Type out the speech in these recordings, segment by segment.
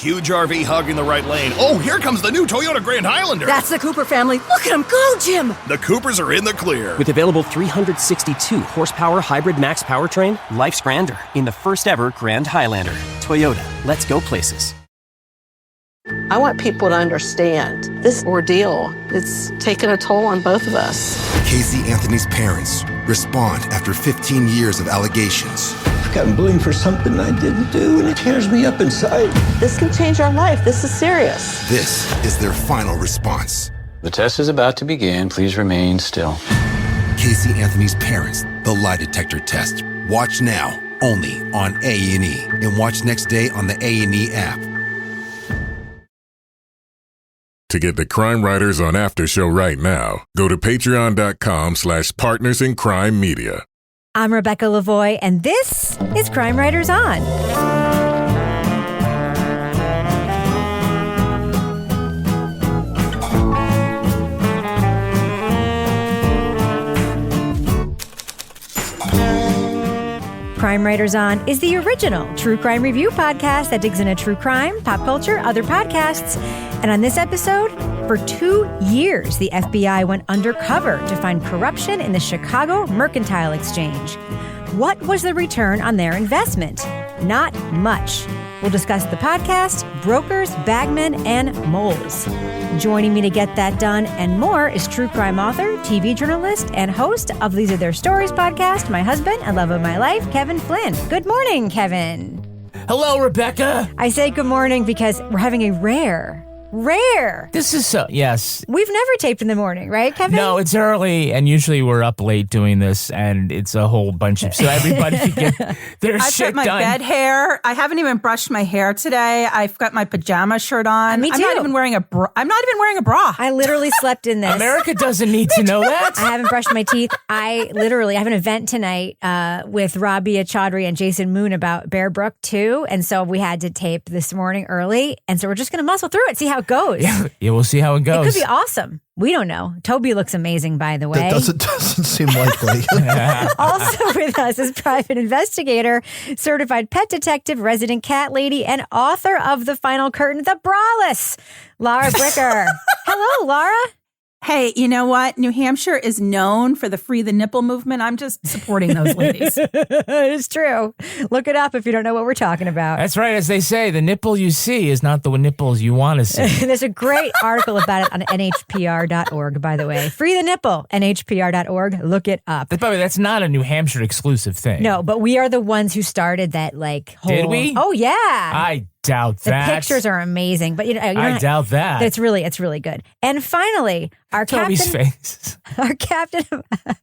huge RV hogging the right lane. Oh, here comes the new Toyota Grand Highlander. That's the Cooper family. Look at them go, Jim. The Coopers are in the clear. With available 362 horsepower hybrid max powertrain, life's grander in the first ever Grand Highlander. Toyota, let's go places. I want people to understand this ordeal. It's taken a toll on both of us. Casey Anthony's parents respond after 15 years of allegations. I've gotten blamed for something I didn't do, and it tears me up inside. This can change our life. This is serious. This is their final response. The test is about to begin. Please remain still. Casey Anthony's parents, the lie detector test. Watch now, only on A&E. And watch next day on the A&E app. To get the Crime Writers on After Show right now, go to patreon.com/Partners in Crime Media. I'm Rebecca Lavoie, and this is Crime Writers On. Crime Writers On is the original true crime review podcast that digs into true crime, pop culture, other podcasts. And on this episode, for 2 years, the FBI went undercover to find corruption in the Chicago Mercantile Exchange. What was the return on their investment? Not much. We'll discuss the podcast, brokers, bagmen, and moles. Joining me to get that done and more is true crime author, TV journalist, and host of These Are Their Stories podcast, my husband and love of my life, Kevin Flynn. Good morning, Kevin. Hello, Rebecca. I say good morning because we're having a rare. This is so, yes. We've never taped in the morning, right, Kevin? No, it's early, and usually we're up late doing this, and it's a whole bunch of, so everybody can get their shit done. I've got my bed hair. I haven't even brushed my hair today. I've got my pajama shirt on. Me too. I'm not even wearing a bra. I literally slept in this. America doesn't need to know that. I haven't brushed my teeth. I have an event tonight with Rabia Chaudhry and Jason Moon about Bear Brook 2, and so we had to tape this morning early, and so we're just going to muscle through it, see how it goes. Yeah, we'll see how it goes. It could be awesome. We don't know. Toby looks amazing, by the way. That doesn't seem likely. Also with us is private investigator, certified pet detective, resident cat lady, and author of The Final Curtain, The Braless, Laura Bricker. Hello, Laura. Hey, you know what? New Hampshire is known for the Free the Nipple movement. I'm just supporting those ladies. It's true. Look it up if you don't know what we're talking about. That's right. As they say, the nipple you see is not the nipples you want to see. There's a great article about it on nhpr.org, by the way. Free the nipple, nhpr.org. Look it up. By the way, that's not a New Hampshire exclusive thing. No, but we are the ones who started that whole... Did we? Oh, yeah. I doubt that. The pictures are amazing, but I doubt that. It's really good. And finally, our Toby's face. Our captain.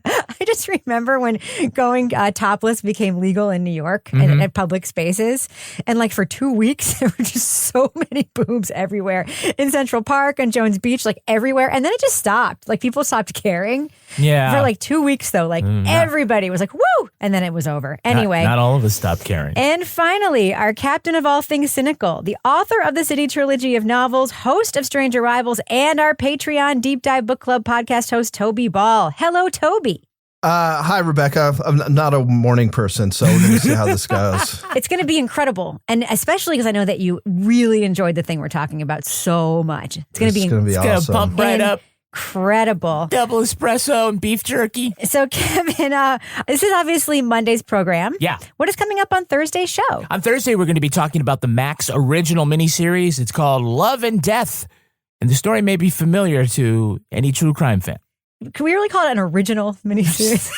I just remember when going topless became legal in New York and at public spaces, and for 2 weeks there were just so many boobs everywhere in Central Park and Jones Beach, everywhere, and then it just stopped. People stopped caring. Yeah. For 2 weeks though, everybody was like, "Woo!" and then it was over. Anyway, not all of us stopped caring. And finally, our captain of all things cynical, the author of the City trilogy of novels, host of Strange Arrivals, and our Patreon Deep Dive Book Club podcast host, Toby Ball. Hello, Toby. Hi, Rebecca. I'm not a morning person, so we're going to see how this goes. It's going to be incredible, and especially because I know that you really enjoyed the thing we're talking about so much. It's going to be awesome. It's going to pump right up. Incredible. Double espresso and beef jerky. So, Kevin, this is obviously Monday's program. Yeah. What is coming up on Thursday's show? On Thursday, we're going to be talking about the Max original miniseries. It's called Love and Death. And the story may be familiar to any true crime fan. Can we really call it an original miniseries?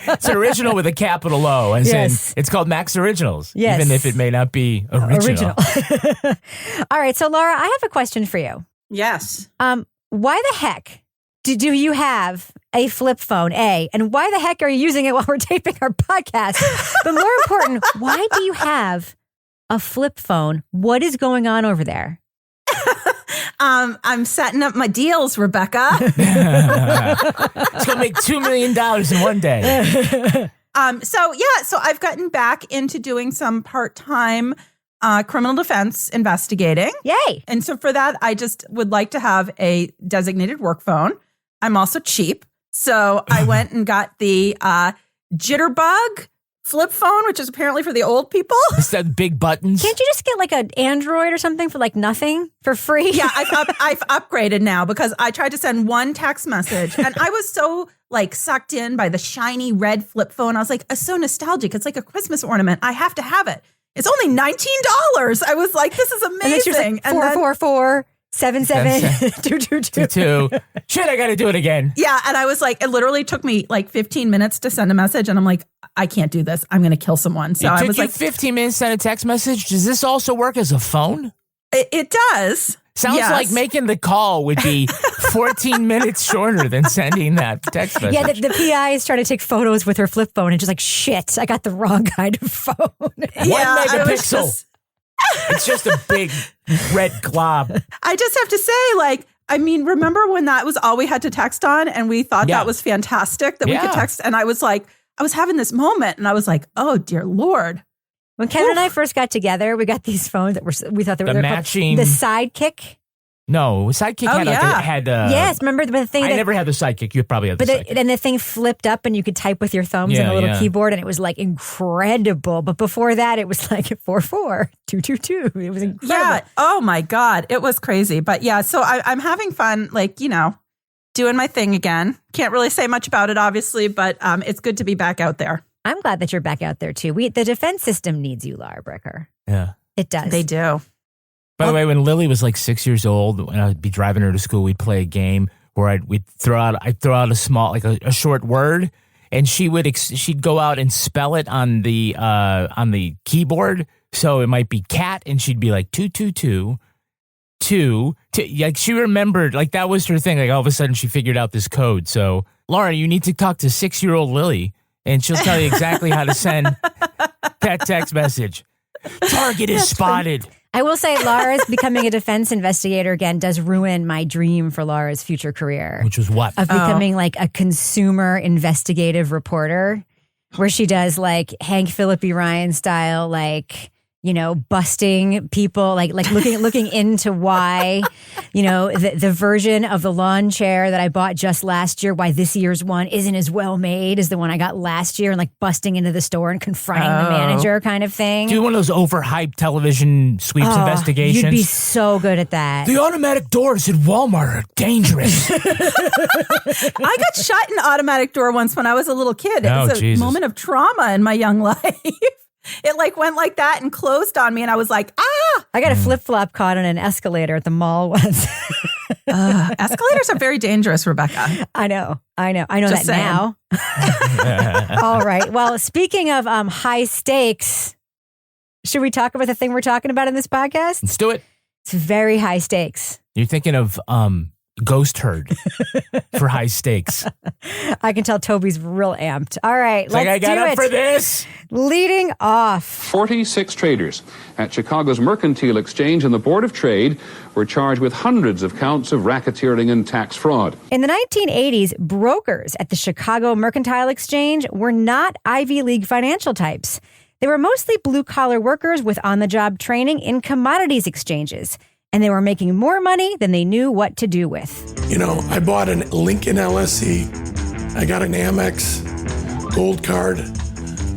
It's an original with a capital O, as yes. in it's called Max Originals, yes. Even if it may not be original. All right, so Laura, I have a question for you. Yes. Why the heck do you have a flip phone, A? And why the heck are you using it while we're taping our podcast? But more important, why do you have a flip phone? What is going on over there? I'm setting up my deals, Rebecca. It's going to make $2 million in one day. So I've gotten back into doing some part-time criminal defense investigating. Yay. And so for that, I just would like to have a designated work phone. I'm also cheap. So I went and got the Jitterbug flip phone, which is apparently for the old people. It's that big buttons. Can't you just get like an Android or something for like nothing for free? Yeah, I've upgraded now because I tried to send one text message and I was so like sucked in by the shiny red flip phone. I was like, it's so nostalgic. It's like a Christmas ornament. I have to have it. It's only $19. I was like, this is amazing. And then she was like, 444 77222. Shit, I got to do it again. Yeah. And I was like, it literally took me like 15 minutes to send a message. And I'm like, I can't do this. I'm going to kill someone. So I was like, 15 minutes to send a text message. Does this also work as a phone? It does. Sounds like making the call would be 14 minutes shorter than sending that text message. Yeah, the PI is trying to take photos with her flip phone and just like, shit, I got the wrong kind of phone. 1 megapixel. It's just a big red glob. I just have to say, like, I mean, remember when that was all we had to text on and we thought that was fantastic that we could text? And I was like, I was having this moment and I was like, oh, dear Lord. When Kevin and I first got together, we got these phones that we thought they were matching. The Sidekick. No, Sidekick had yes, remember the thing? I never had the Sidekick. You probably had the Sidekick. And the thing flipped up and you could type with your thumbs and a little keyboard and it was like incredible. But before that, it was like 44222. It was incredible. Yeah. Oh my God. It was crazy. But yeah, so I'm having fun, like, you know, doing my thing again. Can't really say much about it, obviously, but it's good to be back out there. I'm glad that you're back out there too. The defense system needs you, Laura Bricker. Yeah. It does. They do. By the way, when Lily was like 6 years old, when I'd be driving her to school, we'd play a game where I'd throw out a small, like a short word, and she'd go out and spell it on the keyboard. So it might be cat, and she'd be like 222. Like she remembered, like that was her thing. Like all of a sudden, she figured out this code. So Laura, you need to talk to 6-year-old Lily, and she'll tell you exactly how to send that text message. Target is spotted. I will say Laura's becoming a defense investigator again does ruin my dream for Laura's future career. Which was what? Of becoming like a consumer investigative reporter where she does like Hank Phillippe Ryan style, like, you know, busting people, like looking into why, you know, the version of the lawn chair that I bought just last year, why this year's one isn't as well made as the one I got last year, and like busting into the store and confronting the manager kind of thing. Do one of those overhyped television sweeps investigations. You'd be so good at that. The automatic doors at Walmart are dangerous. I got shot in an automatic door once when I was a little kid. It was a moment of trauma in my young life. It like went like that and closed on me, and I was like, ah! I got a flip-flop caught on an escalator at the mall once. Escalators are very dangerous, Rebecca. I know Just that saying. now. All right. Well, speaking of high stakes, should we talk about the thing we're talking about in this podcast? Let's do it. It's very high stakes. You're thinking of Ghost Herd for high stakes. I can tell Toby's real amped. All right, let's I got do up it. for this. Leading off. 46 traders at Chicago's Mercantile Exchange and the Board of Trade were charged with hundreds of counts of racketeering and tax fraud. In the 1980s, brokers at the Chicago Mercantile Exchange were not Ivy League financial types. They were mostly blue-collar workers with on-the-job training in commodities exchanges. And they were making more money than they knew what to do with. You know, I bought a Lincoln LSE, I got an Amex Gold Card,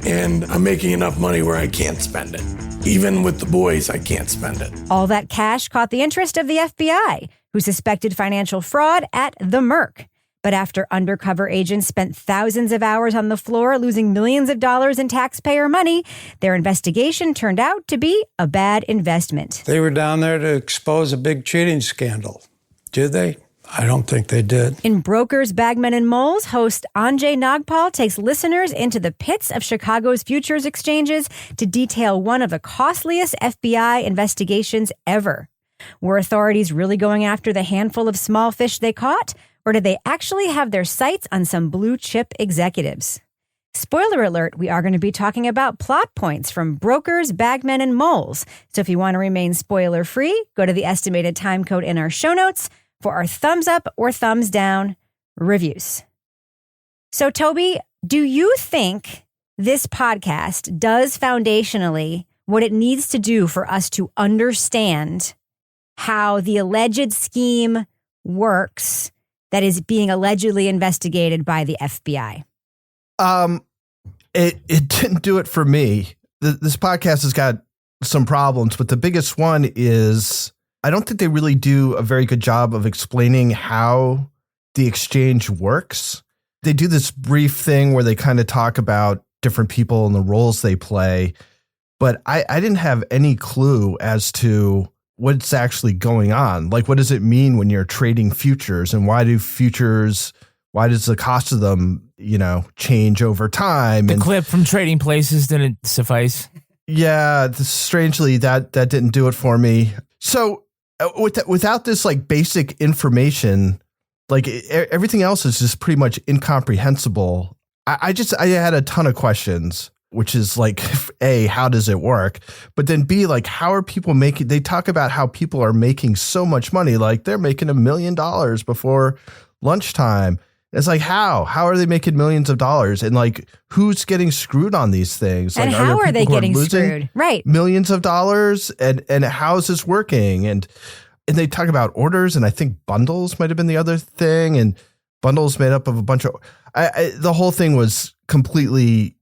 and I'm making enough money where I can't spend it. Even with the boys, I can't spend it. All that cash caught the interest of the FBI, who suspected financial fraud at the Merc. But after undercover agents spent thousands of hours on the floor losing millions of dollars in taxpayer money, their investigation turned out to be a bad investment. They were down there to expose a big cheating scandal. Did they? I don't think they did. In Brokers, Bagmen, and Moles, host Anjay Nagpal takes listeners into the pits of Chicago's futures exchanges to detail one of the costliest FBI investigations ever. Were authorities really going after the handful of small fish they caught? Or did they actually have their sights on some blue chip executives? Spoiler alert, we are going to be talking about plot points from Brokers, Bagmen, and Moles. So if you want to remain spoiler free, go to the estimated time code in our show notes for our thumbs up or thumbs down reviews. So Toby, do you think this podcast does foundationally what it needs to do for us to understand how the alleged scheme works that is being allegedly investigated by the FBI? It didn't do it for me. This podcast has got some problems, but the biggest one is I don't think they really do a very good job of explaining how the exchange works. They do this brief thing where they kind of talk about different people and the roles they play, but I didn't have any clue as to what's actually going on. Like, what does it mean when you're trading futures, and why does the cost of them, change over time? The clip from Trading Places didn't suffice. Yeah, strangely, that didn't do it for me. So without this like basic information, like everything else is just pretty much incomprehensible. I had a ton of questions, which is like, A, how does it work? But then B, like, how are people making, they talk about how people are making so much money. Like they're making $1 million before lunchtime. It's like, how are they making millions of dollars? And like, who's getting screwed on these things? And like, how are they getting screwed? Right. Millions of dollars. And how is this working? And they talk about orders, and I think bundles might've been the other thing. And bundles made up of a bunch of, the whole thing was completely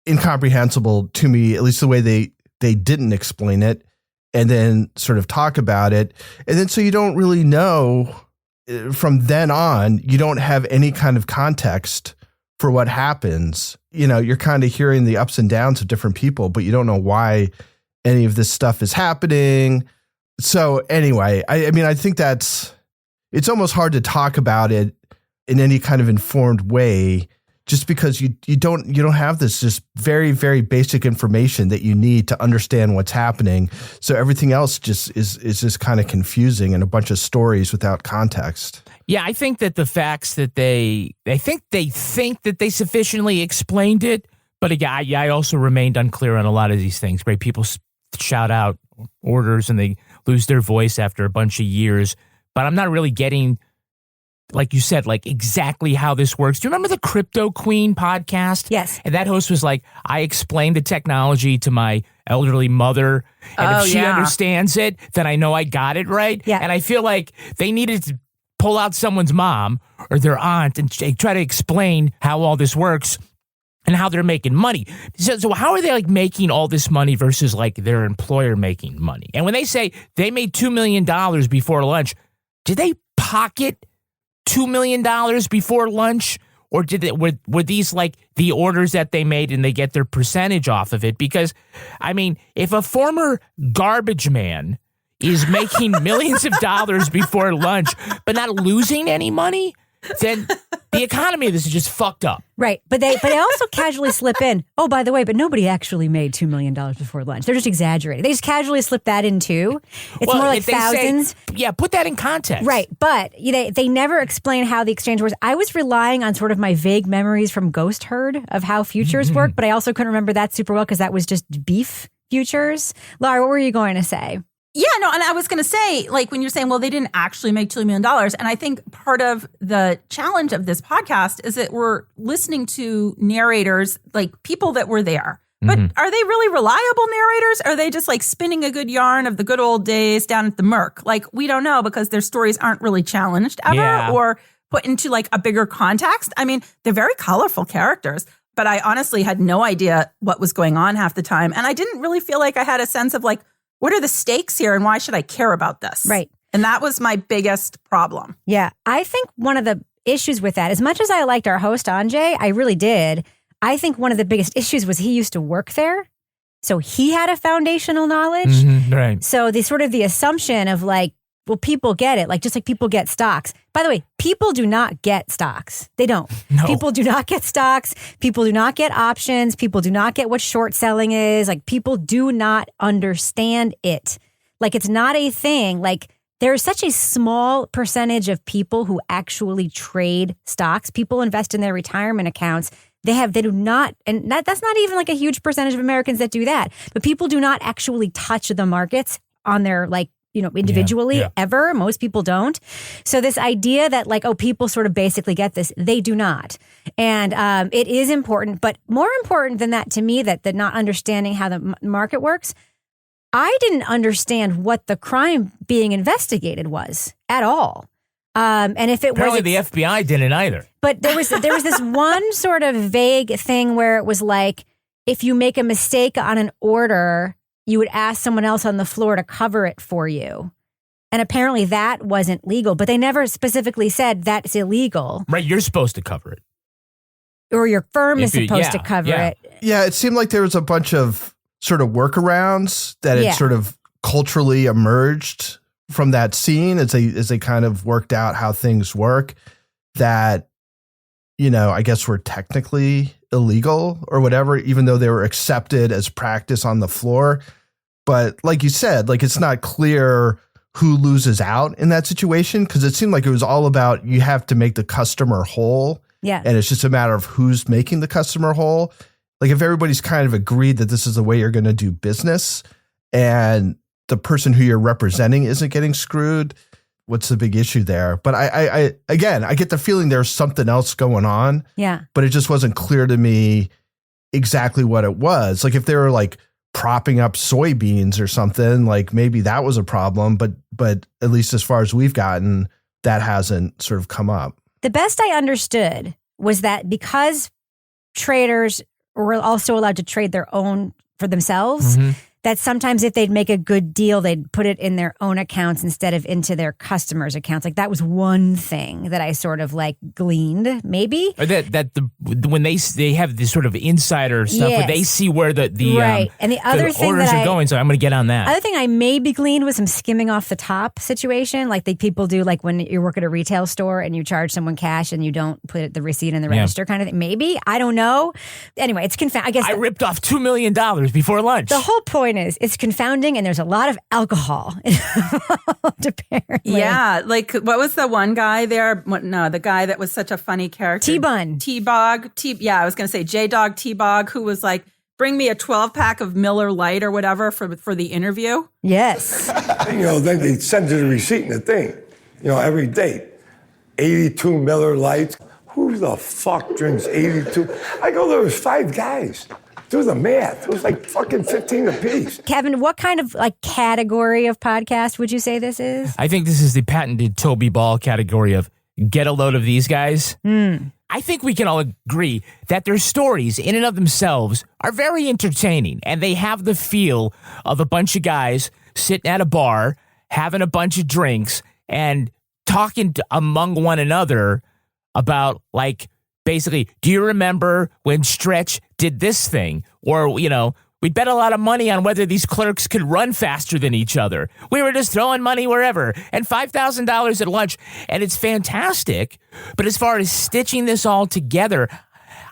incomprehensible to me, at least the way they didn't explain it and then sort of talk about it. And then, so you don't really know from then on, you don't have any kind of context for what happens. You're kind of hearing the ups and downs of different people, but you don't know why any of this stuff is happening. So anyway, I think it's almost hard to talk about it in any kind of informed way, just because you don't have this just very, very basic information that you need to understand what's happening. So everything else just is just kind of confusing and a bunch of stories without context. Yeah, I think that the facts that they think that they sufficiently explained it, but again, I also remained unclear on a lot of these things. Right, people shout out orders and they lose their voice after a bunch of years, but I'm not really getting, like you said, like exactly how this works. Do you remember the Crypto Queen podcast? Yes. And that host was like, I explained the technology to my elderly mother, and if she understands it, then I know I got it right. Yeah. And I feel like they needed to pull out someone's mom or their aunt and try to explain how all this works and how they're making money. So how are they like making all this money versus like their employer making money? And when they say they made $2 million before lunch, did they pocket $2 million before lunch, or were these like the orders that they made and they get their percentage off of it? Because, I mean, if a former garbage man is making millions of dollars before lunch but not losing any money, then the economy of this is just fucked up. Right. But they also casually slip in, oh, by the way, but nobody actually made $2 million before lunch. They're just exaggerating. They just casually slip that in too. It's more like thousands. Put that in context. Right. But they never explain how the exchange works. I was relying on sort of my vague memories from Ghost Herd of how futures work, but I also couldn't remember that super well because that was just beef futures. Laura, what were you going to say? Yeah, no, and I was going to say, like, when you're saying, well, they didn't actually make $2 million. And I think part of the challenge of this podcast is that we're listening to narrators, like people that were there. But are they really reliable narrators? Or are they just like spinning a good yarn of the good old days down at the Merc? Like, we don't know because their stories aren't really challenged ever or put into like a bigger context. I mean, they're very colorful characters, but I honestly had no idea what was going on half the time. And I didn't really feel like I had a sense of like, what are the stakes here and why should I care about this? Right. And that was my biggest problem. Yeah. I think one of the issues with that, as much as I liked our host, Anjay, I really did. I think one of the biggest issues was he used to work there. So he had a foundational knowledge. Right. So the assumption of like, well, people get it. Like, just like people get stocks. By the way, people do not get stocks. They don't. No. People do not get stocks. People do not get options. People do not get what short selling is. Like, people do not understand it. Like, it's not a thing. Like, there's such a small percentage of people who actually trade stocks. People invest in their retirement accounts. They do not, and that's not even like a huge percentage of Americans that do that. But people do not actually touch the markets on their like, individually ever. Most people don't. So this idea that like, oh, people sort of basically get this, they do not. And it is important, but more important than that to me, that not understanding how the market works, I didn't understand what the crime being investigated was at all. And if it apparently the FBI didn't either. But there was this one sort of vague thing where it was like, if you make a mistake on an order, you would ask someone else on the floor to cover it for you. And apparently that wasn't legal, but they never specifically said that's illegal. Right, you're supposed to cover it. Or your firm is supposed to cover it. Yeah, it seemed like there was a bunch of sort of workarounds that had sort of culturally emerged from that scene as they kind of worked out how things work that, I guess were technically illegal or whatever, even though they were accepted as practice on the floor. But like you said, like it's not clear who loses out in that situation because it seemed like it was all about you have to make the customer whole. Yeah. And it's just a matter of who's making the customer whole. Like if everybody's kind of agreed that this is the way you're going to do business and the person who you're representing isn't getting screwed, what's the big issue there? But I get the feeling there's something else going on. Yeah. But it just wasn't clear to me exactly what it was. Like if they were like propping up soybeans or something, like maybe that was a problem. But at least as far as we've gotten, that hasn't sort of come up. The best I understood was that because traders were also allowed to trade their own for themselves, that sometimes if they'd make a good deal, they'd put it in their own accounts instead of into their customers' accounts. Like that was one thing that I sort of like gleaned, maybe. Or when they have this sort of insider stuff where they see where the right. And the other thing orders are going, so I'm going to get on that. Other thing I maybe gleaned was some skimming off the top situation, like the people do, like when you work at a retail store and you charge someone cash and you don't put the receipt in the register kind of thing. Maybe, I don't know. Anyway, it's confounding. I guess I ripped off $2 million before lunch. The whole point is it's confounding and there's a lot of alcohol involved, apparently. Yeah, like what was the one guy there? The guy that was such a funny character. T-Bun. T-Bog. I was going to say J-Dog T-Bog, who was like, bring me a 12-pack of Miller Lite or whatever for the interview. Yes. Then they send you the receipt and the thing, every day. 82 Miller Lights. Who the fuck drinks 82? I go, there was 5 guys. Do the math. It was like fucking 15 apiece. Kevin, what kind of like category of podcast would you say this is? I think this is the patented Toby Ball category of get a load of these guys. I think we can all agree that their stories in and of themselves are very entertaining and they have the feel of a bunch of guys sitting at a bar, having a bunch of drinks and talking among one another about like, basically, do you remember when Stretch did this thing? Or, we'd bet a lot of money on whether these clerks could run faster than each other. We were just throwing money wherever. And $5,000 at lunch. And it's fantastic. But as far as stitching this all together,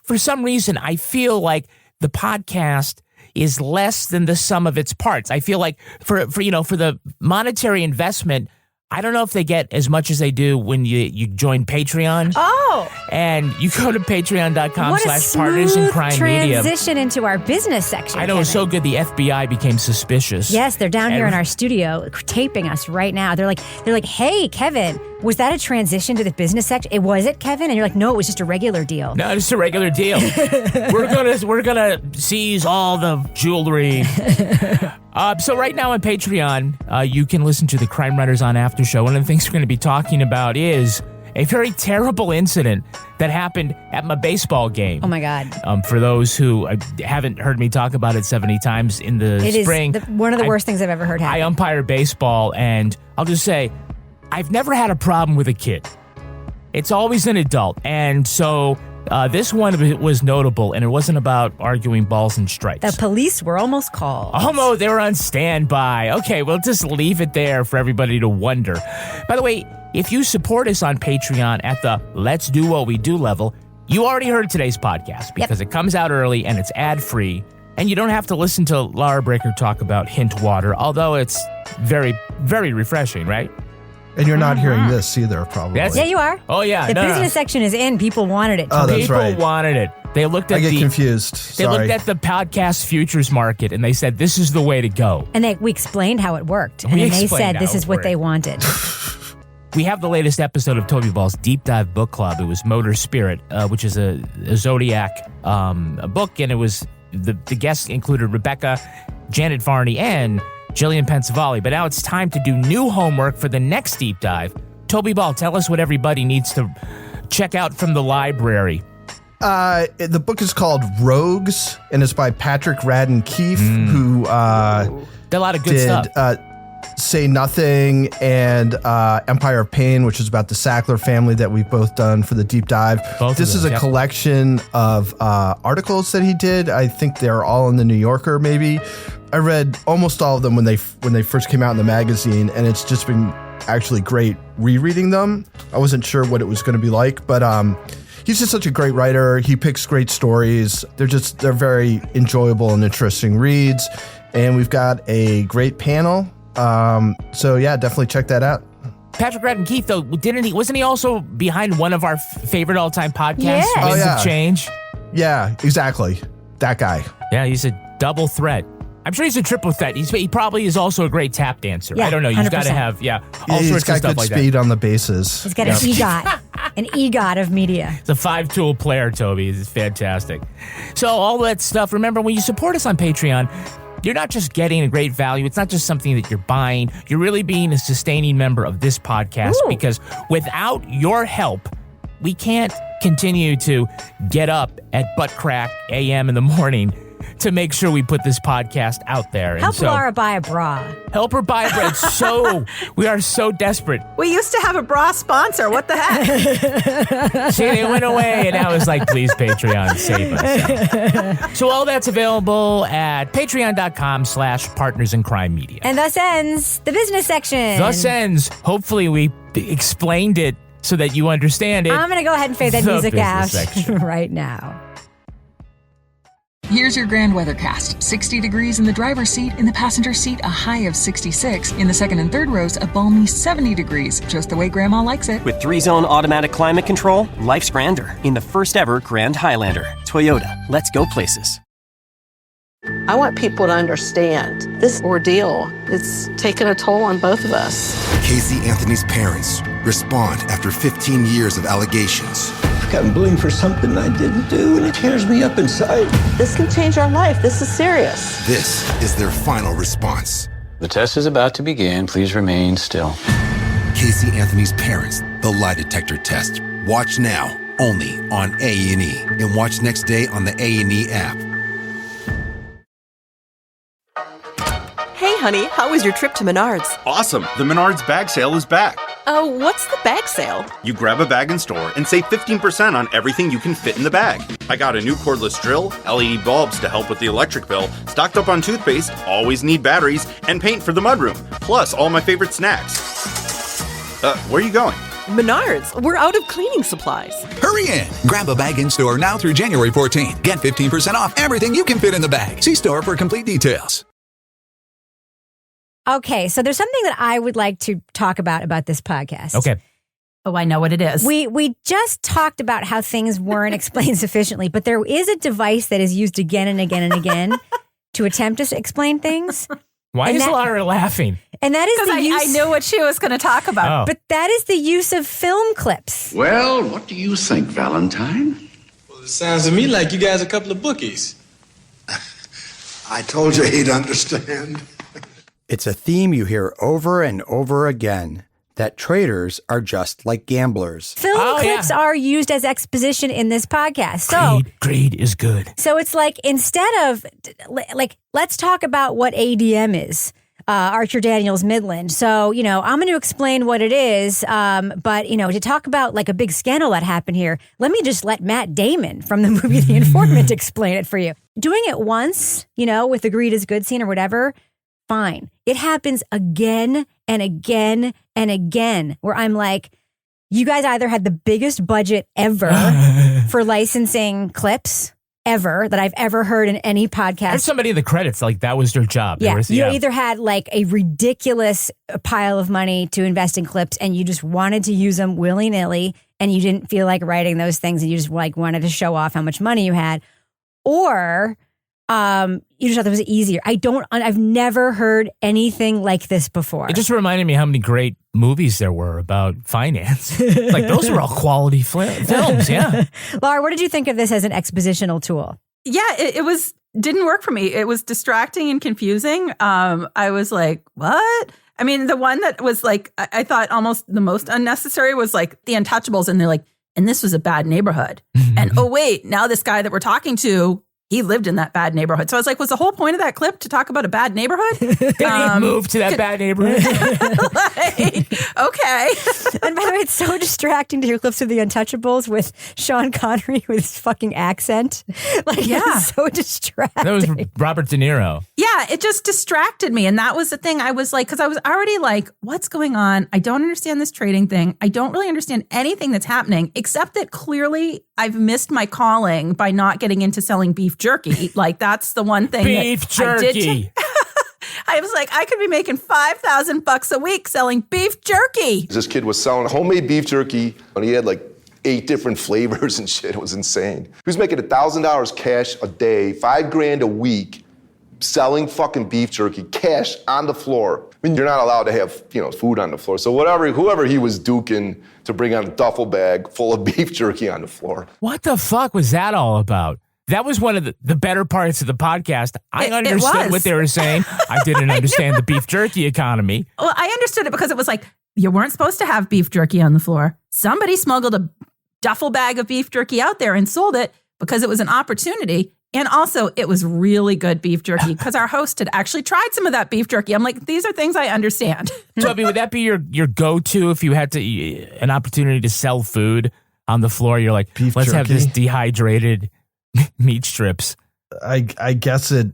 for some reason, I feel like the podcast is less than the sum of its parts. I feel like for the monetary investment, I don't know if they get as much as they do when you join Patreon. Oh. And you go to patreon.com/partners in crime media. Transition into our business section. I know, it's so good the FBI became suspicious. Yes, they're down here in our studio taping us right now. They're like, hey, Kevin, was that a transition to the business section? Was it, Kevin? And you're like, no, it was just a regular deal. No, just a regular deal. We're gonna seize all the jewelry. So right now on Patreon, you can listen to the Crime Writers on After Show. One of the things we're going to be talking about is a very terrible incident that happened at my baseball game. Oh, my God. For those who haven't heard me talk about it 70 times in the spring. It is one of the worst things I've ever heard happen. I umpire baseball, and I'll just say, I've never had a problem with a kid. It's always an adult. And so this one was notable, and it wasn't about arguing balls and strikes. The police were almost called. Almost, they were on standby. Okay, we'll just leave it there for everybody to wonder. By the way, if you support us on Patreon at the Let's Do What We Do level, you already heard today's podcast because it comes out early and it's ad-free, and you don't have to listen to Laura Breaker talk about hint water, although it's very, very refreshing, right? And you're not hearing this either, probably. Yeah, you are. Oh, yeah. The business section is in. People wanted it. Oh, that's People right. wanted it. They looked at I get confused. They looked at the podcast futures market and they said, this is the way to go. And we explained how it worked. And then they said this is what they wanted. We have the latest episode of Toby Ball's Deep Dive Book Club. It was Motor Spirit, which is a Zodiac a book. And it was the guests included Rebecca, Janet Varney, and Jillian Pensavalli. But now it's time to do new homework for the next deep dive, Toby Ball, tell us what everybody needs to check out from the library. The book is called Rogues, and it's by Patrick Radden Keefe, who did a lot of good stuff. Say Nothing and Empire of Pain, which is about the Sackler family that we've both done for the deep dive. This is a collection of articles that he did. I think they're all in the New Yorker, maybe. I read almost all of them when they first came out in the magazine, and it's just been actually great rereading them. I wasn't sure what it was going to be like, but he's just such a great writer. He picks great stories. They're very enjoyable and interesting reads, and we've got a great panel. So yeah, definitely check that out. Patrick Radden Keefe, though, wasn't he also behind one of our favorite all-time podcasts, Winds of Change? Yeah, exactly. That guy. Yeah, he's a double threat. I'm sure he's a triple threat. He probably is also a great tap dancer. Yeah, I don't know. You've 100%. got to have, all sorts of stuff like that. He's got good speed on the bases. He's got an EGOT of media. It's a 5-tool player, Toby. It's fantastic. So all that stuff, remember, when you support us on Patreon, you're not just getting a great value. It's not just something that you're buying. You're really being a sustaining member of this podcast because without your help, we can't continue to get up at butt crack a.m. in the morning to make sure we put this podcast out there. Help Laura buy a bra. Help her buy a bra. We are so desperate. We used to have a bra sponsor. What the heck? See, they went away, and now it's like, please, Patreon, save us. So all that's available at patreon.com/partners in crime media. And thus ends the business section. Thus ends. Hopefully we explained it so that you understand it. I'm going to go ahead and fade that music out section. right now. Here's your grand weathercast. 60 degrees in the driver's seat. In the passenger seat, a high of 66. In the second and third rows, a balmy 70 degrees. Just the way Grandma likes it. With 3-zone automatic climate control, life's grander in the first ever Grand Highlander. Toyota, let's go places. I want people to understand this ordeal. It's taken a toll on both of us. Casey Anthony's parents respond after 15 years of allegations. I've gotten blamed for something I didn't do, and it tears me up inside. This can change our life. This is serious. This is their final response. The test is about to begin. Please remain still. Casey Anthony's parents, the lie detector test. Watch now, only on A&E. And watch next day on the A&E app. Hey, honey, how was your trip to Menards? Awesome. The Menards bag sale is back. Oh, what's the bag sale? You grab a bag in store and save 15% on everything you can fit in the bag. I got a new cordless drill, LED bulbs to help with the electric bill, stocked up on toothpaste, always need batteries, and paint for the mudroom, plus all my favorite snacks. Where are you going? Menards, we're out of cleaning supplies. Hurry in. Grab a bag in store now through January 14th. Get 15% off everything you can fit in the bag. See store for complete details. Okay, so there's something that I would like to talk about this podcast. Okay. Oh, I know what it is. We just talked about how things weren't explained sufficiently, but there is a device that is used again and again and again to attempt to explain things. Why is Laura laughing? And that is the use. I knew what she was going to talk about. Oh. But that is the use of film clips. Well, what do you think, Valentine? Well, it sounds to me like you guys are a couple of bookies. I told you he'd understand. It's a theme you hear over and over again, that traders are just like gamblers. Film clips are used as exposition in this podcast. So greed is good. So it's like, instead of, let's talk about what ADM is. Archer Daniels Midland. So, I'm going to explain what it is. But, to talk about like a big scandal that happened here, let me just let Matt Damon from the movie The Informant explain it for you. Doing it once, with the greed is good scene or whatever, fine. It happens again and again and again where I'm like, you guys either had the biggest budget ever for licensing clips ever that I've ever heard in any podcast. There's somebody in the credits, like that was their job. Yeah, you either had like a ridiculous pile of money to invest in clips and you just wanted to use them willy-nilly and you didn't feel like writing those things and you just like wanted to show off how much money you had, or you just thought that was easier. I've never heard anything like this before. It just reminded me how many great movies there were about finance. Like those were all quality films, yeah. Laura, what did you think of this as an expositional tool? Yeah, it didn't work for me. It was distracting and confusing. I was like, what? I mean, the one that was like, I thought almost the most unnecessary was like the Untouchables. And they're like, and this was a bad neighborhood. And oh, wait, now this guy that we're talking to, he lived in that bad neighborhood. So I was like, was the whole point of that clip to talk about a bad neighborhood? Move to that bad neighborhood. Okay. And by the way, it's so distracting to hear clips of the Untouchables with Sean Connery with his fucking accent. Like, it's so distracting. That was Robert De Niro. Yeah, it just distracted me. And that was the thing. I was like, because I was already like, what's going on? I don't understand this trading thing. I don't really understand anything that's happening, except that clearly I've missed my calling by not getting into selling beef jerky. Like, that's the one thing. Beef jerky. I was like, I could be making $5,000 a week selling beef jerky. This kid was selling homemade beef jerky, and he had like 8 different flavors and shit. It was insane. He was making $1,000 cash a day, $5,000 a week, selling fucking beef jerky, cash on the floor. I mean, you're not allowed to have, food on the floor. So whoever he was duking to bring on a duffel bag full of beef jerky on the floor. What the fuck was that all about? That was one of the better parts of the podcast. I understood what they were saying. I didn't understand the beef jerky economy. Well, I understood it because it was like, you weren't supposed to have beef jerky on the floor. Somebody smuggled a duffel bag of beef jerky out there and sold it because it was an opportunity. And also, it was really good beef jerky because our host had actually tried some of that beef jerky. I'm like, these are things I understand. So, I mean, would that be your go-to if you had an opportunity to sell food on the floor? You're like, let's have this dehydrated meat strips. I guess it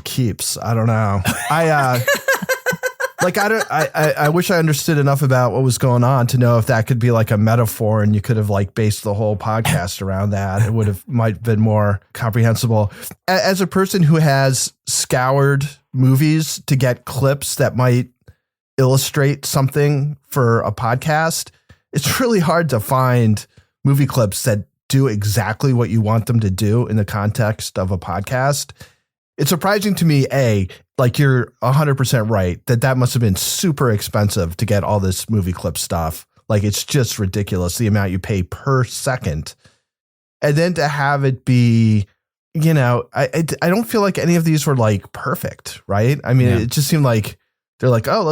keeps. I don't know. I wish I understood enough about what was going on to know if that could be like a metaphor and you could have like based the whole podcast around that. It might have been more comprehensible. As a person who has scoured movies to get clips that might illustrate something for a podcast, it's really hard to find movie clips that do exactly what you want them to do in the context of a podcast. It's surprising to me, like you're 100% right, that must have been super expensive to get all this movie clip stuff. Like, it's just ridiculous, the amount you pay per second. And then to have it be, I don't feel like any of these were like perfect, right? I mean, It just seemed like they're like, oh,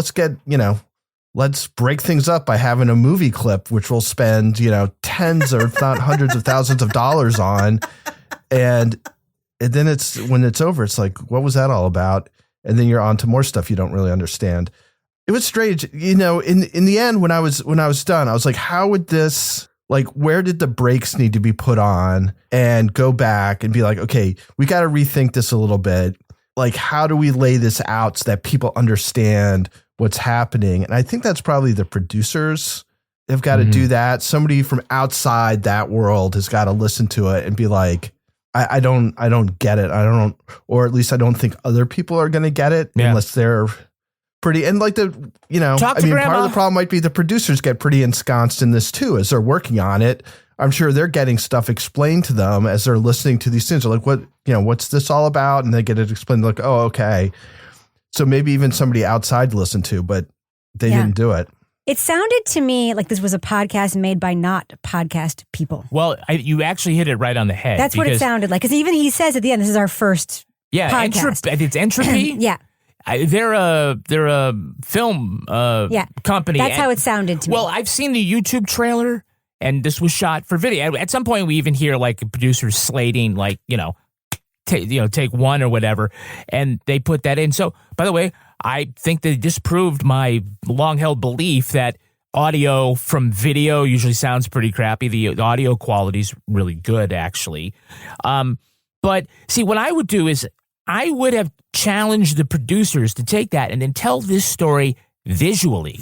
let's break things up by having a movie clip, which we'll spend, tens or if not hundreds of thousands of dollars on. And then when it's over, it's like, what was that all about? And then you're on to more stuff you don't really understand. It was strange. In the end, when I was done, I was like, how would this, like, where did the brakes need to be put on and go back and be like, okay, we got to rethink this a little bit. Like, how do we lay this out so that people understand what's happening? And I think that's probably the producers have got to do that. Somebody from outside that world has got to listen to it and be like, I don't get it. Or at least I don't think other people are going to get it unless they're pretty. And like part of the problem might be the producers get pretty ensconced in this too, as they're working on it. I'm sure they're getting stuff explained to them as they're listening to these things. They're like, what's this all about? And they get it explained like, oh, okay. So maybe even somebody outside listened to, but they didn't do it. It sounded to me like this was a podcast made by not podcast people. Well, you actually hit it right on the head. That's what it sounded like. Because even he says at the end, this is our first podcast. It's Entropy. Yeah. They're a film company. That's how it sounded to me. Well, I've seen the YouTube trailer, and this was shot for video. At some point, we even hear like producers slating, like, take one or whatever, and they put that in. So, by the way, I think they disproved my long-held belief that audio from video usually sounds pretty crappy. The audio quality's really good, actually. But see, what I would do is I would have challenged the producers to take that and then tell this story visually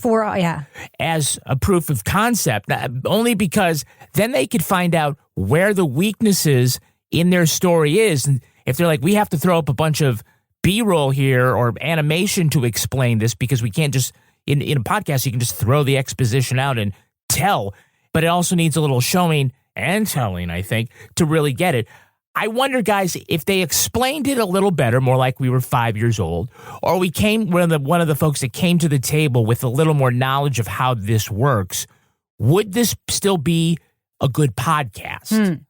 as a proof of concept, only because then they could find out where the weaknesses in their story is. And if they're like, we have to throw up a bunch of B-roll here or animation to explain this, because we can't just, in a podcast, you can just throw the exposition out and tell, but it also needs a little showing and telling, I think, to really get it. I wonder, guys, if they explained it a little better, more like we were 5 years old, or we came one of the folks that came to the table with a little more knowledge of how this works, would this still be a good podcast?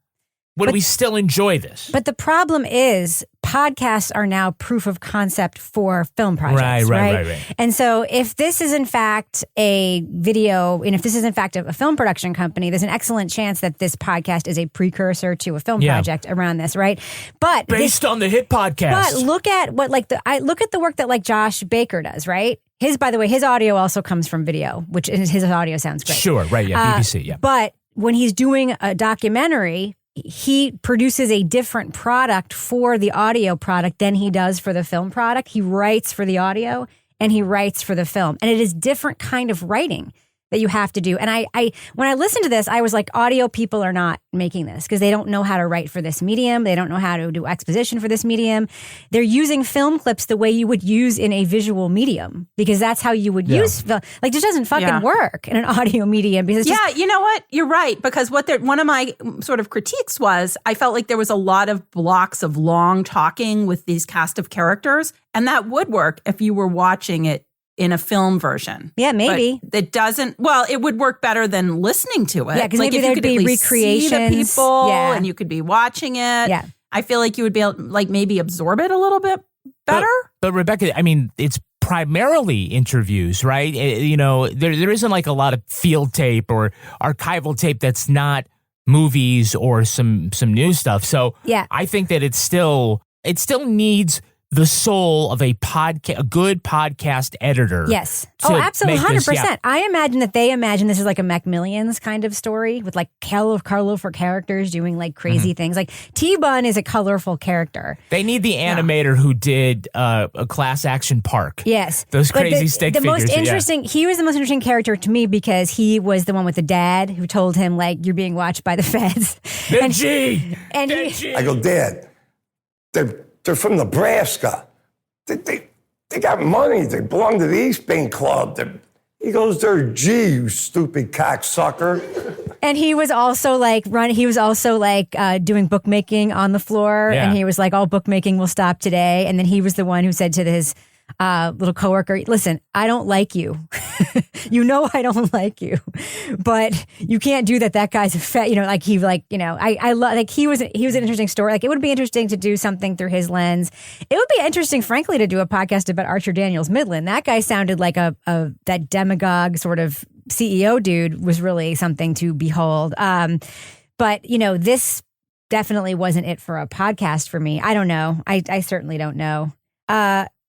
Would we still enjoy this? But the problem is podcasts are now proof of concept for film projects, right? And so if this is in fact a video, and if this is in fact a film production company, there's an excellent chance that this podcast is a precursor to a film project around this, right? But based on the hit podcast. But look at what look at the work that like Josh Baker does, right? By the way, his audio also comes from video, which his audio sounds great. Sure, right, BBC, yeah. But when he's doing a documentary, he produces a different product for the audio product than he does for the film product. He writes for the audio and he writes for the film. And it is different kind of writing that you have to do. And I when I listened to this, I was like, audio people are not making this because they don't know how to write for this medium. They don't know how to do exposition for this medium. They're using film clips the way you would use in a visual medium because that's how you would use film. Like, this doesn't fucking work in an audio medium. Because you know what? You're right. Because one of my sort of critiques was I felt like there was a lot of blocks of long talking with these cast of characters. And that would work if you were watching it in a film version. Yeah, maybe. But it doesn't, it would work better than listening to it. Yeah, because like maybe there'd be recreations. See the people and you could be watching it. Yeah. I feel like you would be able to, like, maybe absorb it a little bit better. But Rebecca, I mean, it's primarily interviews, right? You know, there isn't like a lot of field tape or archival tape that's not movies or some new stuff. So I think that it still needs the soul of a good podcast editor. Yes. Oh, absolutely. 100%. I imagine that they imagine this is like a Macmillions kind of story with like colorful characters doing like crazy things. Like T-Bun is a colorful character. They need the animator who did a Class Action Park. Yes. Those crazy stick figures. Most interesting, he was the most interesting character to me because he was the one with the dad who told him like, you're being watched by the feds. I go, Dad, they're from Nebraska. They got money. They belong to the East Bank Club. He goes, they're G, you stupid cocksucker. And he was also like doing bookmaking on the floor. Yeah. And he was like, all bookmaking will stop today. And then he was the one who said to his little coworker, listen, I don't like you. You know, I don't like you, but you can't do that. That guy's a fat, I love, like, he was an interesting story. Like, it would be interesting to do something through his lens. It would be interesting, frankly, to do a podcast about Archer Daniels Midland. That guy sounded like that demagogue sort of CEO dude was really something to behold. But this definitely wasn't it for a podcast for me. I don't know. I certainly don't know.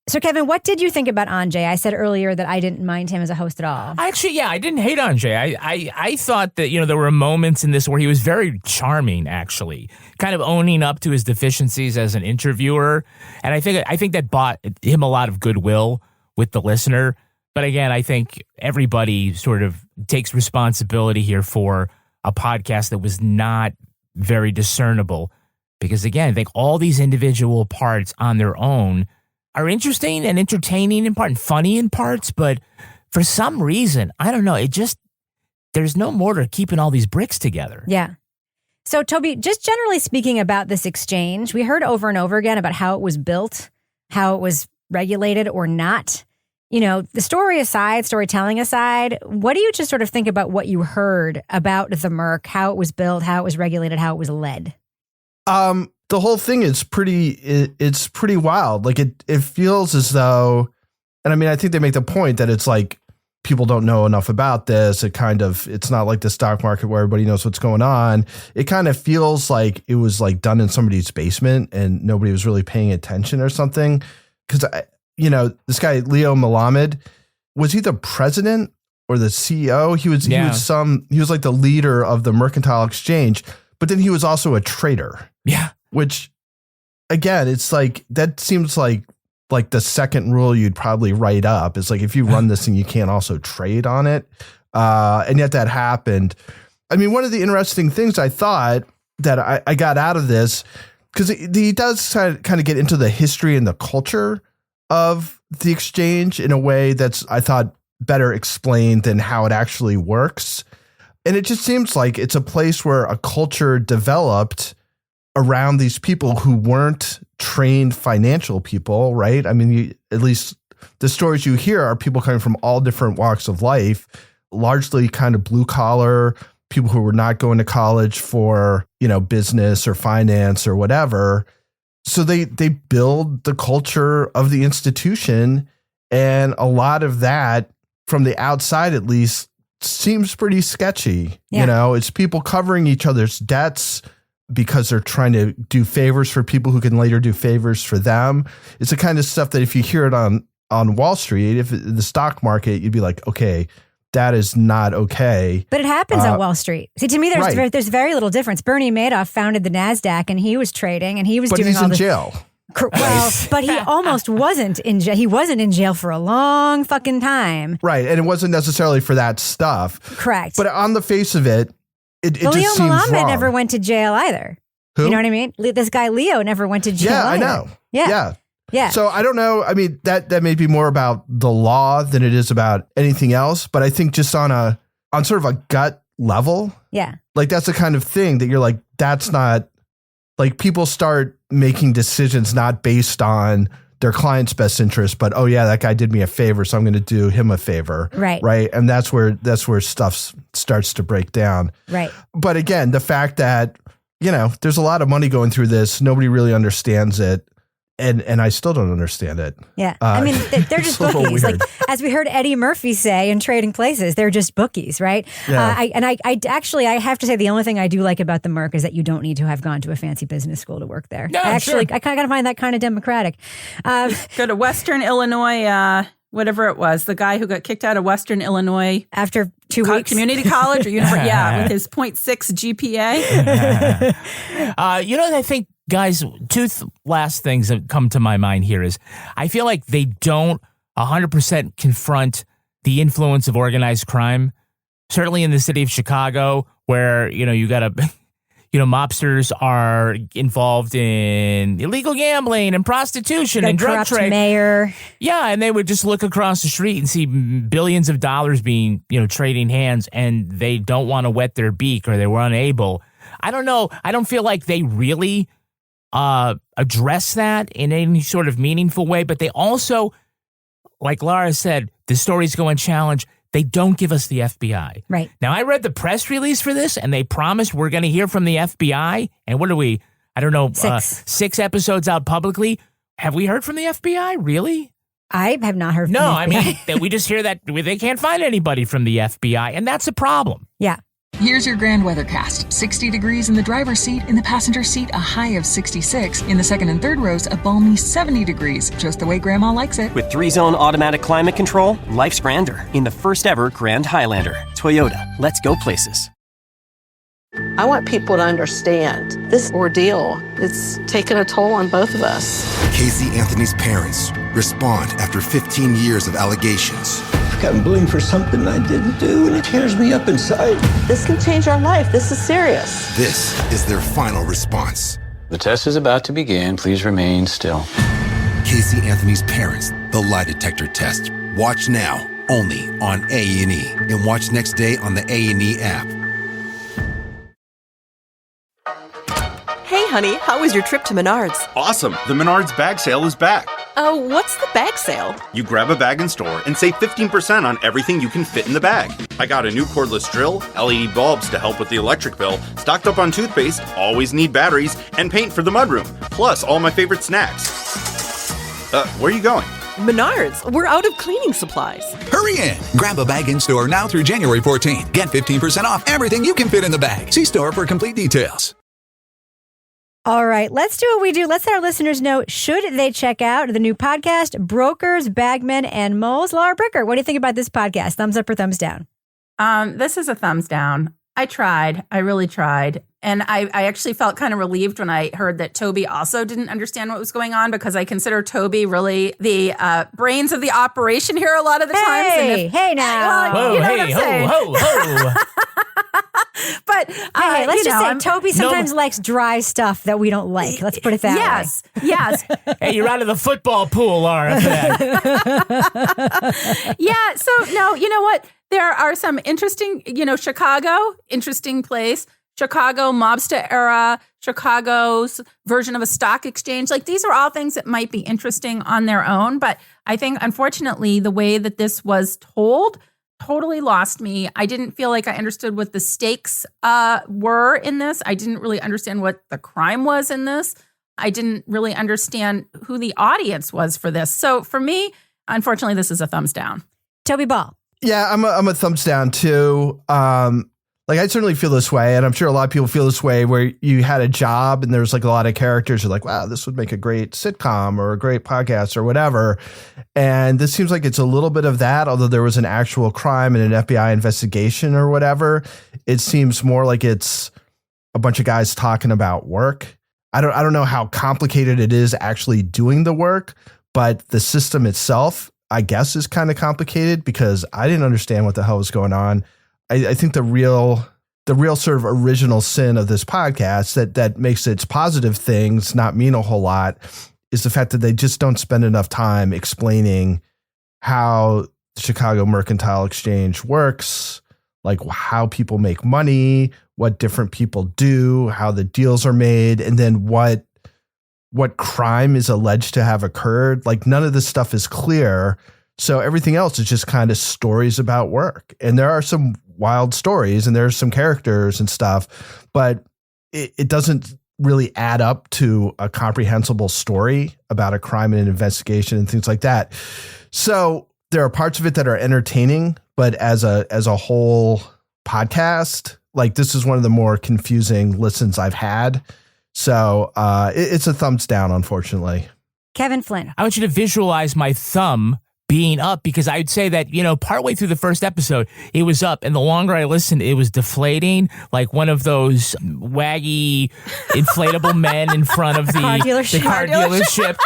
So, Kevin, what did you think about Anjay? I said earlier that I didn't mind him as a host at all. Actually, I didn't hate Anjay. I thought that, there were moments in this where he was very charming, actually, kind of owning up to his deficiencies as an interviewer. And I think that bought him a lot of goodwill with the listener. But again, I think everybody sort of takes responsibility here for a podcast that was not very discernible. Because again, I think all these individual parts on their own are interesting and entertaining in part and funny in parts, but for some reason, I don't know, there's no mortar keeping all these bricks together. Yeah. So, Toby, just generally speaking about this exchange, we heard over and over again about how it was built, how it was regulated or not. The storytelling aside, what do you just sort of think about what you heard about the Merc, how it was built, how it was regulated, how it was led? The whole thing is it's pretty wild. Like it feels as though, and I mean, I think they make the point that it's like people don't know enough about this. It's not like the stock market where everybody knows what's going on. It kind of feels like it was like done in somebody's basement and nobody was really paying attention or something. Cause this guy, Leo Melamed, was he the president or the CEO? He was like the leader of the Mercantile Exchange, but then he was also a trader. Yeah. Which, again, it's like, that seems like the second rule you'd probably write up. It's like, if you run this thing, you can't also trade on it. And yet that happened. I mean, one of the interesting things I thought that I got out of this, because he does kind of get into the history and the culture of the exchange in a way that's, I thought, better explained than how it actually works. And it just seems like it's a place where a culture developed around these people who weren't trained financial people, right? I mean, at least the stories you hear are people coming from all different walks of life, largely kind of blue collar, people who were not going to college for, business or finance or whatever. So they build the culture of the institution. And a lot of that, from the outside at least, seems pretty sketchy. Yeah. It's people covering each other's debts because they're trying to do favors for people who can later do favors for them. It's the kind of stuff that if you hear it on Wall Street, if the stock market, you'd be like, okay, that is not okay. But it happens on Wall Street. See, to me, there's very little difference. Bernie Madoff founded the NASDAQ and he was trading and he was doing all this. But he's in jail. Well, but he almost wasn't in jail. He wasn't in jail for a long fucking time. Right. And it wasn't necessarily for that stuff. Correct. But on the face of it, it just Leo seems Malamed wrong. never went to jail either. Who? You know what I mean? This guy Leo never went to jail either. I know. Yeah. So I don't know. I mean, that may be more about the law than it is about anything else. But I think just on sort of a gut level, like that's the kind of thing that you're like, that's not like people start making decisions not based on their client's best interest, but that guy did me a favor, so I'm going to do him a favor. Right. And that's where stuff starts to break down. Right. But again, the fact that, there's a lot of money going through this, nobody really understands it. And I still don't understand it. Yeah. I mean, they're just bookies. Like, as we heard Eddie Murphy say in Trading Places, they're just bookies, right? Yeah. I have to say the only thing I do like about the Merc is that you don't need to have gone to a fancy business school to work there. No, I kind of find that kind of democratic. Go to Western Illinois, whatever it was, the guy who got kicked out of Western Illinois after 2 weeks. Community college or university, with his 0.6 GPA. I think, guys, two last things that come to my mind here is I feel like they don't 100% confront the influence of organized crime. Certainly in the city of Chicago, where, you got a mobsters are involved in illegal gambling and prostitution and drug trade. Mayor. Yeah, and they would just look across the street and see billions of dollars being, trading hands, and they don't want to wet their beak or they were unable. I don't know. I don't feel like they really address that in any sort of meaningful way, but they also, like Laura said, the stories go unchallenged. They don't give us the FBI. Right. Now, I read the press release for this, and they promised we're going to hear from the FBI. And what are we? I don't know. 6 episodes out publicly. Have we heard from the FBI? Really? I have not heard from the FBI. No, I mean, we just hear that they can't find anybody from the FBI, and that's a problem. Yeah. Here's your grand weathercast. 60 degrees in the driver's seat. In the passenger seat, a high of 66. In the second and third rows, a balmy 70 degrees. Just the way Grandma likes it. With 3-zone automatic climate control, life's grander in the first ever Grand Highlander. Toyota, let's go places. I want people to understand this ordeal. It's taken a toll on both of us. Casey Anthony's parents respond after 15 years of allegations. Got blamed for something I didn't do, and it tears me up inside. This can change our life. This is serious. This is their final response. The test is about to begin. Please remain still. Casey Anthony's parents, the lie detector test. Watch now, only on A&E. And watch next day on the A&E app. Hey, honey, how was your trip to Menards? Awesome. The Menards bag sale is back. Oh, what's the bag sale? You grab a bag in store and save 15% on everything you can fit in the bag. I got a new cordless drill, LED bulbs to help with the electric bill, stocked up on toothpaste, always need batteries, and paint for the mudroom, plus all my favorite snacks. Where are you going? Menards, we're out of cleaning supplies. Hurry in! Grab a bag in store now through January 14th. Get 15% off everything you can fit in the bag. See store for complete details. All right, let's do what we do. Let's let our listeners know, should they check out the new podcast, Brokers, Bagmen, and Moles? Laura Bricker, what do you think about this podcast? Thumbs up or thumbs down? This is a thumbs down. I tried. I really tried. And I actually felt kind of relieved when I heard that Toby also didn't understand what was going on, because I consider Toby really the brains of the operation here a lot of the times. Hey now. Well, Whoa, you know hey, what I'm ho, saying. ho, ho. But hey, let's just say Toby sometimes likes dry stuff that we don't like. Let's put it that way. Yes. Hey, you're out of the football pool, Laura, for that. Yeah. So, no, you know what? There are some interesting, Chicago, interesting place. Chicago mobster era, Chicago's version of a stock exchange. Like, these are all things that might be interesting on their own. But I think, unfortunately, the way that this was told totally lost me. I didn't feel like I understood what the stakes were in this. I didn't really understand what the crime was in this. I didn't really understand who the audience was for this. So for me, unfortunately, this is a thumbs down. Toby Ball. Yeah, I'm a thumbs down too. Like I certainly feel this way, and I'm sure a lot of people feel this way, where you had a job and there's like a lot of characters. You're like, wow, this would make a great sitcom or a great podcast or whatever. And this seems like it's a little bit of that, although there was an actual crime and an FBI investigation or whatever. It seems more like it's a bunch of guys talking about work. I don't know how complicated it is actually doing the work, but the system itself, I guess, is kind of complicated because I didn't understand what the hell was going on. I think the real sort of original sin of this podcast that makes its positive things not mean a whole lot is the fact that they just don't spend enough time explaining how the Chicago Mercantile Exchange works, like how people make money, what different people do, how the deals are made, and then what crime is alleged to have occurred. Like none of this stuff is clear. So everything else is just kind of stories about work. And there are some wild stories and there's some characters and stuff, but it doesn't really add up to a comprehensible story about a crime and an investigation and things like that. So there are parts of it that are entertaining, but as a whole podcast, like this is one of the more confusing listens I've had. So it's a thumbs down, unfortunately. Kevin Flynn. I want you to visualize my thumb being up because I'd say that, partway through the first episode, it was up. And the longer I listened, it was deflating like one of those waggy inflatable men in front of the car dealership.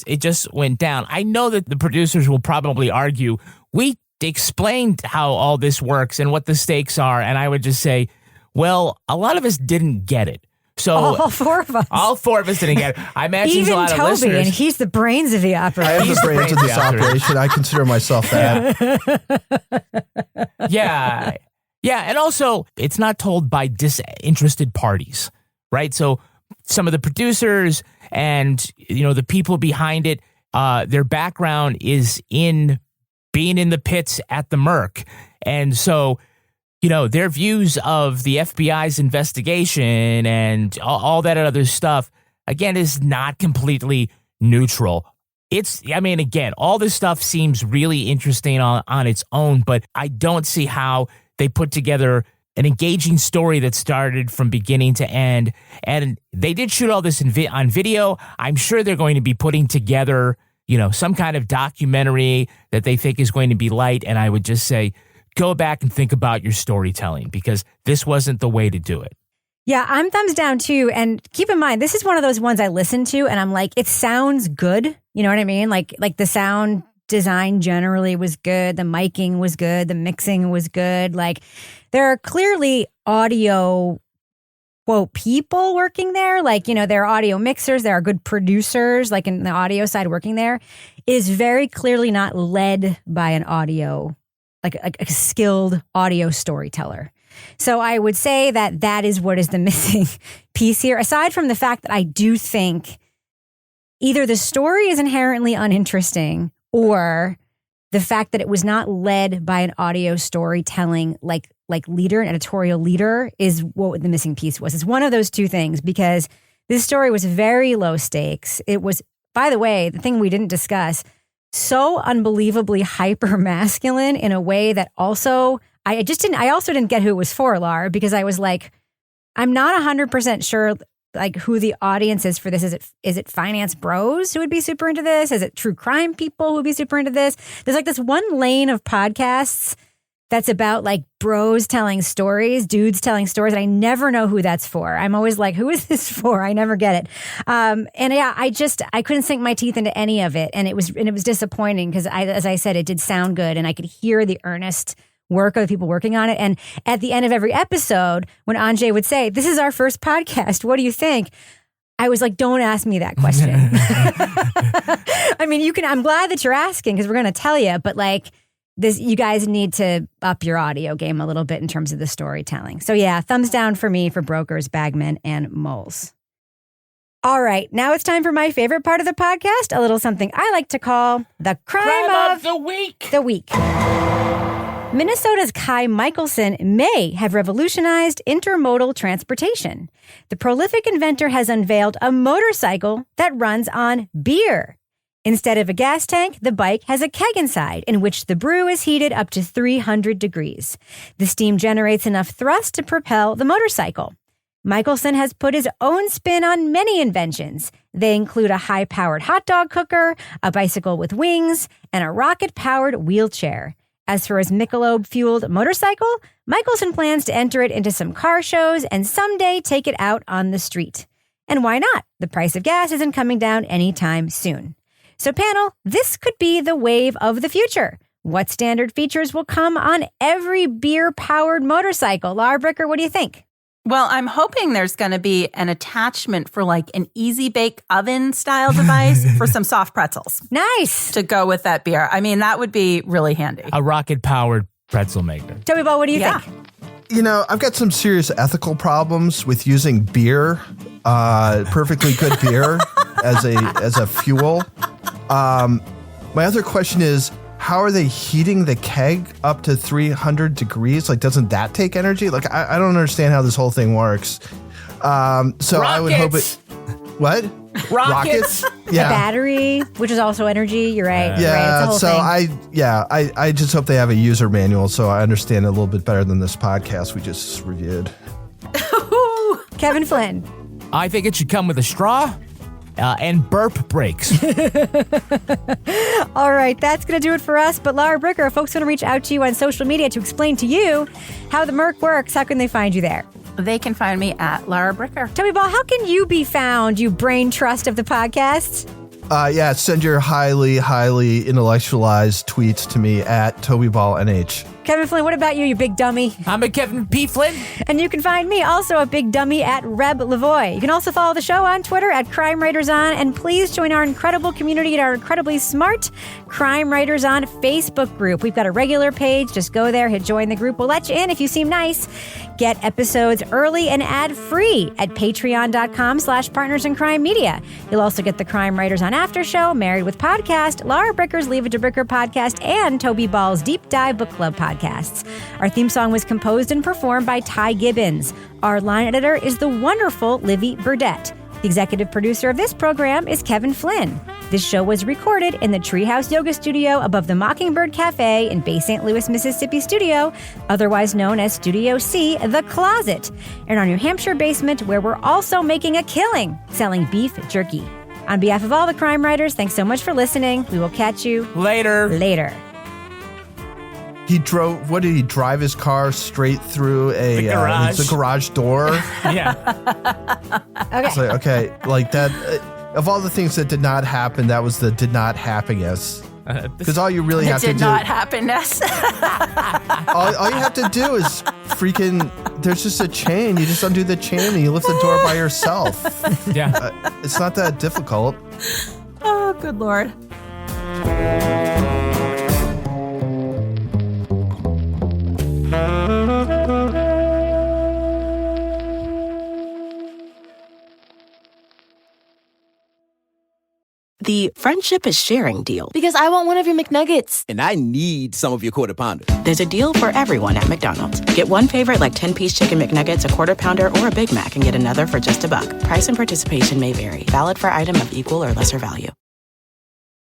It just went down. I know that the producers will probably argue, we explained how all this works and what the stakes are. And I would just say, well, a lot of us didn't get it. So all four of us didn't get it. I imagine even a lot Toby, of listeners. and he's the brains of the operation. I am the brains of this operation. I consider myself that. Yeah. And also, it's not told by disinterested parties, right? So some of the producers and, the people behind it, their background is in being in the pits at the Merc. And so, their views of the FBI's investigation and all that other stuff, again, is not completely neutral. Again, all this stuff seems really interesting on its own, but I don't see how they put together an engaging story that started from beginning to end. And they did shoot all this on video. I'm sure they're going to be putting together, some kind of documentary that they think is going to be light. And I would just say, go back and think about your storytelling because this wasn't the way to do it. Yeah, I'm thumbs down too. And keep in mind, this is one of those ones I listen to and I'm like, it sounds good. You know what I mean? Like the sound design generally was good. The miking was good. The mixing was good. Like there are clearly audio, quote, people working there. Like, there are audio mixers. There are good producers, like in the audio side working there. It is very clearly not led by an audio like a skilled audio storyteller. So I would say that is what is the missing piece here. Aside from the fact that I do think either the story is inherently uninteresting or the fact that it was not led by an audio storytelling like leader, an editorial leader is what the missing piece was. It's one of those two things because this story was very low stakes. It was, by the way, the thing we didn't discuss, so unbelievably hyper masculine in a way that also I also didn't get who it was for, Lar, because I was like, I'm not 100% sure like who the audience is for this. Is it finance bros who would be super into this? Is it true crime people who would be super into this? There's like this one lane of podcasts that's about like bros telling stories, dudes telling stories. And I never know who that's for. I'm always like, who is this for? I never get it. And yeah, I couldn't sink my teeth into any of it. And it was disappointing because as I said, it did sound good and I could hear the earnest work of the people working on it. And at the end of every episode, when Anjay would say, this is our first podcast, what do you think? I was like, don't ask me that question. I mean, I'm glad that you're asking because we're going to tell you, but like, you guys need to up your audio game a little bit in terms of the storytelling. So yeah, thumbs down for me for brokers, bagmen, and moles. All right, now it's time for my favorite part of the podcast, a little something I like to call the crime of the week. The week. Minnesota's Kai Michelson may have revolutionized intermodal transportation. The prolific inventor has unveiled a motorcycle that runs on beer. Instead of a gas tank, the bike has a keg inside in which the brew is heated up to 300 degrees. The steam generates enough thrust to propel the motorcycle. Michelson has put his own spin on many inventions. They include a high-powered hot dog cooker, a bicycle with wings, and a rocket-powered wheelchair. As for his Michelob-fueled motorcycle, Michelson plans to enter it into some car shows and someday take it out on the street. And why not? The price of gas isn't coming down anytime soon. So panel, this could be the wave of the future. What standard features will come on every beer-powered motorcycle? Laura Bricker, what do you think? Well, I'm hoping there's going to be an attachment for like an easy bake oven style device for some soft pretzels. Nice. To go with that beer. I mean, that would be really handy. A rocket-powered pretzel maker. Toby Ball, what do you think? You know, I've got some serious ethical problems with using beer, perfectly good beer, as a fuel. My other question is, how are they heating the keg up to 300 degrees? Like, doesn't that take energy? Like, I don't understand how this whole thing works. So I would hope it... What? Rockets? Yeah. The battery, which is also energy. You're right. You're right. It's a whole thing. I just hope they have a user manual so I understand it a little bit better than this podcast we just reviewed. Kevin Flynn. I think it should come with a straw. And burp brakes. All right, that's going to do it for us. But Laura Bricker, if folks want to reach out to you on social media to explain to you how the Merc works, how can they find you there? They can find me at Laura Bricker. Toby Ball, how can you be found, you brain trust of the podcast? Send your highly intellectualized tweets to me at TobyBallNH. Kevin Flynn, what about you, you big dummy? I'm a Kevin P. Flynn. And you can find me, also a big dummy, at Reb Lavoie. You can also follow the show on Twitter at Crime Writers On, and please join our incredible community and our incredibly smart Crime Writers On Facebook group. We've got a regular page. Just go there, hit join the group. We'll let you in if you seem nice. Get episodes early and ad-free at patreon.com/partnersincrimemedia. You'll also get the Crime Writers On After Show, Married with Podcast, Laura Bricker's Leave It to Bricker podcast, and Toby Ball's Deep Dive Book Club podcasts. Our theme song was composed and performed by Ty Gibbons. Our line editor is the wonderful Livy Burdett. The executive producer of this program is Kevin Flynn. This show was recorded in the Treehouse Yoga Studio above the Mockingbird Cafe in Bay St. Louis, Mississippi studio, otherwise known as Studio C, The Closet, in our New Hampshire basement where we're also making a killing selling beef jerky. On behalf of all the crime writers, thanks so much for listening. We will catch you later. He drive his car straight through the garage door? Yeah. Okay. It's like, okay, like that. Of all the things that did not happen, that was the did not happiness. Because all you really have to do. It did not happiness. all you have to do is freaking. There's just a chain. You just undo the chain and you lift the door by yourself. Yeah. It's not that difficult. Oh, good Lord. The friendship is sharing deal. Because I want one of your McNuggets. And I need some of your Quarter Pounder. There's a deal for everyone at McDonald's. Get one favorite like 10-piece chicken McNuggets, a Quarter Pounder, or a Big Mac and get another for just $1. Price and participation may vary. Valid for item of equal or lesser value.